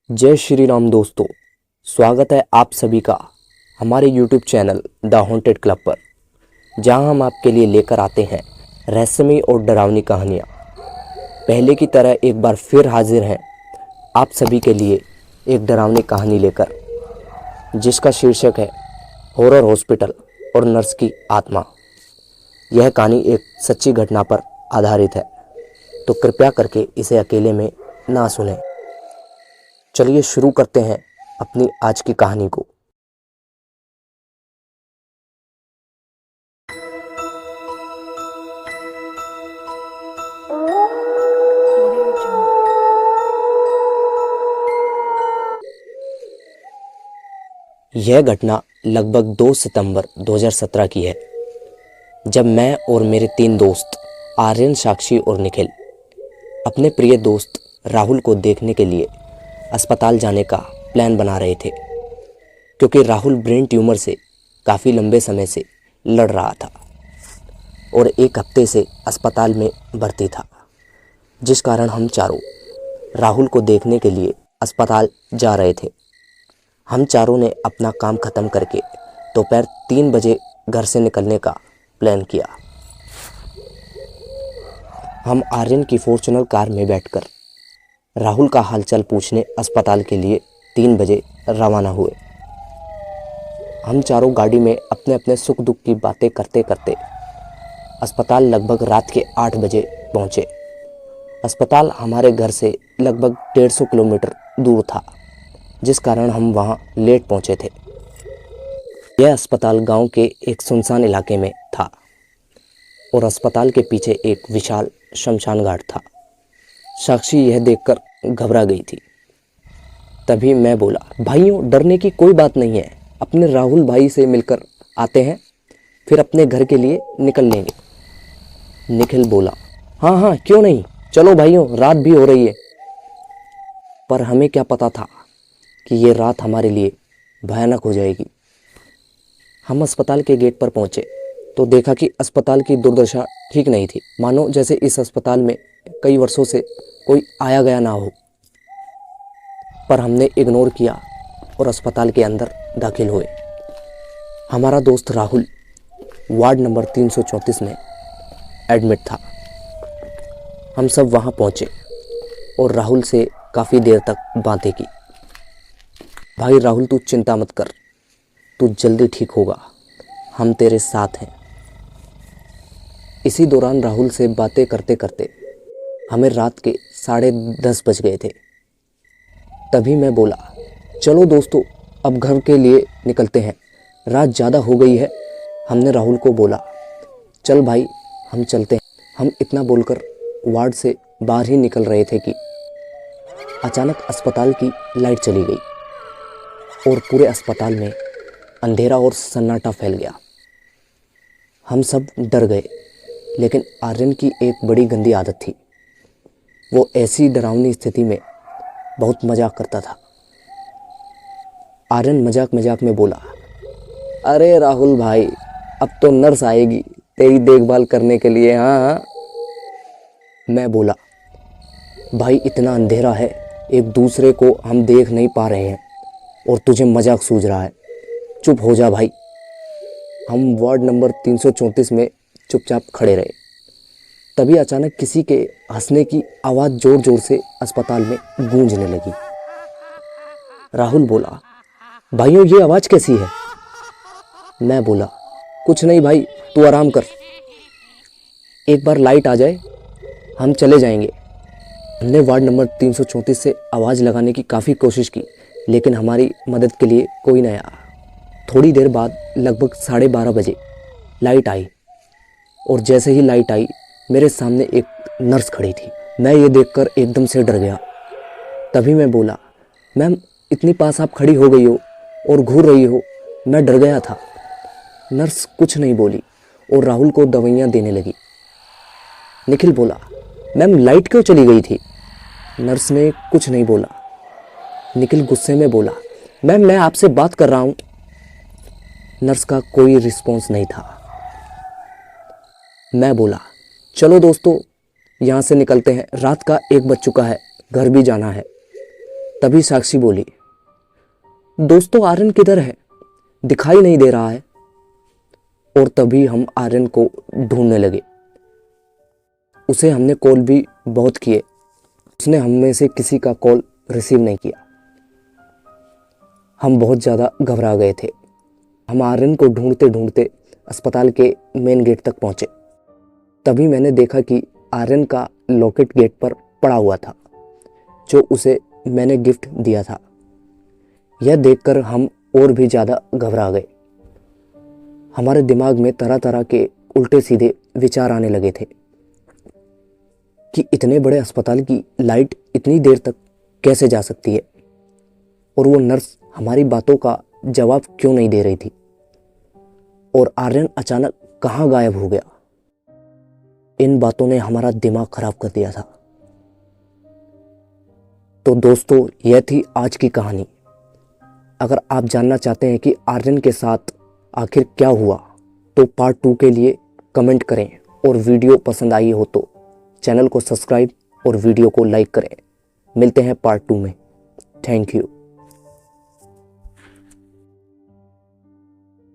जय श्री राम दोस्तों, स्वागत है आप सभी का हमारे YouTube channel the haunted club पर, जहां हम आपके लिए लेकर आते हैं रहस्यमयी और डरावनी कहानियां। पहले की तरह एक बार फिर हाजिर हैं आप सभी के लिए एक डरावनी कहानी लेकर, जिसका शीर्षक है हॉरर हॉस्पिटल और नर्स की आत्मा। यह कहानी एक सच्ची घटना पर आधारित है, तो कृपया करके इसे अकेले में ना सुनें। चलिए शुरू करते हैं अपनी आज की कहानी को। यह घटना लगभग 2 सितंबर 2017 की है, जब मैं और मेरे 3 दोस्त आर्यन, साक्षी और निखिल अपने प्रिय दोस्त राहुल को देखने के लिए अस्पताल जाने का प्लान बना रहे थे, क्योंकि राहुल ब्रेन ट्यूमर से काफ़ी लंबे समय से लड़ रहा था और 1 हफ्ते से अस्पताल में भर्ती था, जिस कारण हम चारों राहुल को देखने के लिए अस्पताल जा रहे थे। हम चारों ने अपना काम ख़त्म करके दोपहर 3 बजे घर से निकलने का प्लान किया। हम आर्यन की फॉर्च्यूनर कार में बैठकर राहुल का हालचाल पूछने अस्पताल के लिए 3 बजे रवाना हुए। हम चारों गाड़ी में अपने अपने सुख दुख की बातें करते करते अस्पताल लगभग रात के 8 बजे पहुँचे। अस्पताल हमारे घर से लगभग 150 किलोमीटर दूर था, जिस कारण हम वहाँ लेट पहुँचे थे। यह अस्पताल गांव के एक सुनसान इलाके में था और अस्पताल के पीछे एक विशाल शमशान घाट था। साक्षी यह देखकर घबरा गई थी। तभी मैं बोला, भाइयों डरने की कोई बात नहीं है, अपने राहुल भाई से मिलकर आते हैं, फिर अपने घर के लिए निकल लेंगे। निखिल बोला, हाँ हाँ क्यों नहीं, चलो भाइयों, रात भी हो रही है। पर हमें क्या पता था कि ये रात हमारे लिए भयानक हो जाएगी। हम अस्पताल के गेट पर पहुंचे तो देखा कि अस्पताल की दुर्दशा ठीक नहीं थी, मानो जैसे इस अस्पताल में कई वर्षों से कोई आया गया ना हो। पर हमने इग्नोर किया और अस्पताल के अंदर दाखिल हुए। हमारा दोस्त राहुल वार्ड नंबर 334 में एडमिट था। हम सब वहां पहुंचे और राहुल से काफ़ी देर तक बातें की। भाई राहुल, तू चिंता मत कर, तू जल्दी ठीक होगा, हम तेरे साथ हैं। इसी दौरान राहुल से बातें करते करते हमें रात के 10:30 बज गए थे। तभी मैं बोला, चलो दोस्तों, अब घर के लिए निकलते हैं, रात ज़्यादा हो गई है। हमने राहुल को बोला, चल भाई हम चलते हैं। हम इतना बोलकर वार्ड से बाहर ही निकल रहे थे कि अचानक अस्पताल की लाइट चली गई और पूरे अस्पताल में अंधेरा और सन्नाटा फैल गया। हम सब डर गए, लेकिन आर्यन की एक बड़ी गंदी आदत थी। वो ऐसी डरावनी स्थिति में बहुत मजाक करता था। आर्यन मजाक मजाक में बोला, अरे राहुल भाई, अब तो नर्स आएगी तेरी देखभाल करने के लिए। हाँ हाँ। मैं बोला, भाई इतना अंधेरा है, एक दूसरे को हम देख नहीं पा रहे हैं और तुझे मजाक सूझ रहा है, चुप हो जा भाई। हम वार्ड नंबर 334 में चुपचाप खड़े रहे। तभी अचानक किसी के हंसने की आवाज़ जोर जोर से अस्पताल में गूंजने लगी। राहुल बोला, भाइयों ये आवाज़ कैसी है? मैं बोला, कुछ नहीं भाई, तू आराम कर, एक बार लाइट आ जाए हम चले जाएंगे। हमने वार्ड नंबर 334 से आवाज़ लगाने की काफ़ी कोशिश की, लेकिन हमारी मदद के लिए कोई नहीं आया। थोड़ी देर बाद लगभग 12:30 बजे लाइट आई और जैसे ही लाइट आई मेरे सामने एक नर्स खड़ी थी। मैं ये देखकर एकदम से डर गया। तभी मैं बोला, मैम इतनी पास आप खड़ी हो गई हो और घूर रही हो, मैं डर गया था। नर्स कुछ नहीं बोली और राहुल को दवाइयाँ देने लगी। निखिल बोला, मैम लाइट क्यों चली गई थी? नर्स ने कुछ नहीं बोला। निखिल गुस्से में बोला, मैम मैं आपसे बात कर रहा हूँ। नर्स का कोई रिस्पॉन्स नहीं था। मैं बोला, चलो दोस्तों यहाँ से निकलते हैं, रात का 1 बज चुका है, घर भी जाना है। तभी साक्षी बोली, दोस्तों आर्यन किधर है, दिखाई नहीं दे रहा है। और तभी हम आर्यन को ढूंढने लगे। उसे हमने कॉल भी बहुत किए, उसने हम में से किसी का कॉल रिसीव नहीं किया। हम बहुत ज़्यादा घबरा गए थे। हम आर्यन को ढूंढते ढूंढते अस्पताल के मेन गेट तक पहुंचे। तभी मैंने देखा कि आर्यन का लॉकेट गेट पर पड़ा हुआ था, जो उसे मैंने गिफ्ट दिया था। यह देखकर हम और भी ज़्यादा घबरा गए। हमारे दिमाग में तरह तरह के उल्टे सीधे विचार आने लगे थे कि इतने बड़े अस्पताल की लाइट इतनी देर तक कैसे जा सकती है, और वो नर्स हमारी बातों का जवाब क्यों नहीं दे रही थी, और आर्यन अचानक कहाँ गायब हो गया। इन बातों ने हमारा दिमाग खराब कर दिया था। तो दोस्तों, यह थी आज की कहानी। अगर आप जानना चाहते हैं कि आर्यन के साथ आखिर क्या हुआ, तो पार्ट 2 के लिए कमेंट करें, और वीडियो पसंद आई हो तो चैनल को सब्सक्राइब और वीडियो को लाइक करें। मिलते हैं पार्ट 2 में। Thank you.